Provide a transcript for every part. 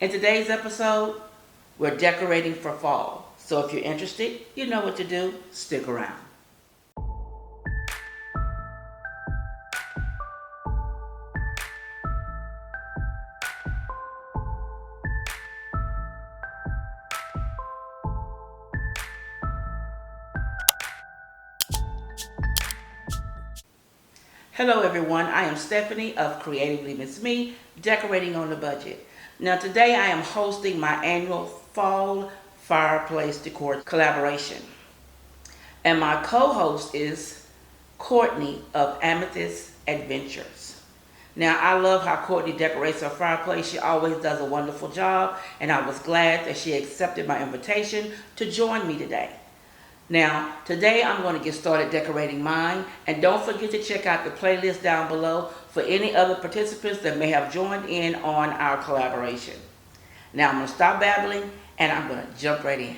In today's episode, we're decorating for fall. So if you're interested, you know what to do. Stick around. Hello everyone, I am Stephanie of CreativelyMsMe, decorating on the budget. Now today I am hosting my annual fall Fireplace Decor collaboration. And my co-host is Courtney of Amethyst Adventures. Now I love how Courtney decorates her fireplace. She always does a wonderful job, and I was glad that she accepted my invitation to join me today. Now, today I'm going to get started decorating mine, and don't forget to check out the playlist down below for any other participants that may have joined in on our collaboration. Now I'm going to stop babbling and I'm going to jump right in.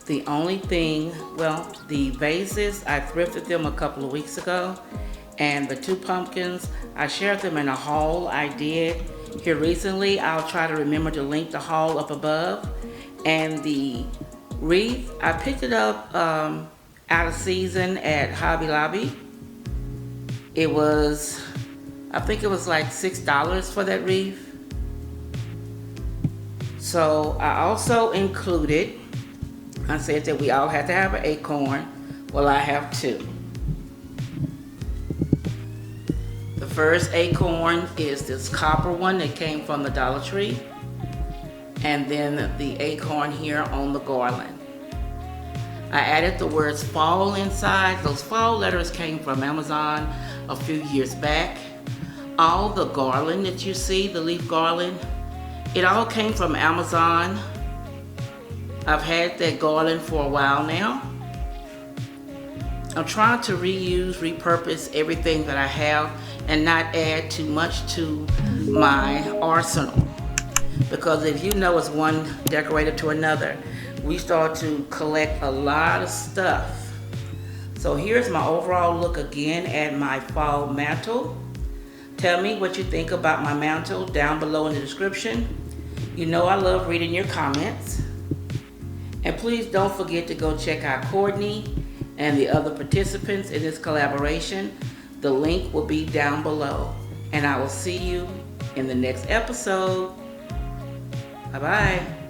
The only thing, well, the vases, I thrifted them a couple of weeks ago, and the 2 pumpkins, I shared them in a haul I did here recently. I'll try to remember to link the haul up above. And the wreath, I picked it up out of season at Hobby Lobby. It was, I think it was like $6 for that wreath. So I also included, I said that we all had to have an acorn. Well, I have 2. The first acorn is this copper one that came from the Dollar Tree. And then the acorn here on the garland. I added the words fall inside. Those fall letters came from Amazon a few years back. All the garland that you see, the leaf garland, it all came from Amazon. I've had that garland for a while now. I'm trying to reuse, repurpose everything that I have and not add too much to my arsenal. Because if you know, it's one decorator to another, we start to collect a lot of stuff. So here's my overall look again at my fall mantle. Tell me what you think about my mantle down below in the description. You know I love reading your comments. And please don't forget to go check out Courtney and the other participants in this collaboration. The link will be down below. And I will see you in the next episode. Bye-bye.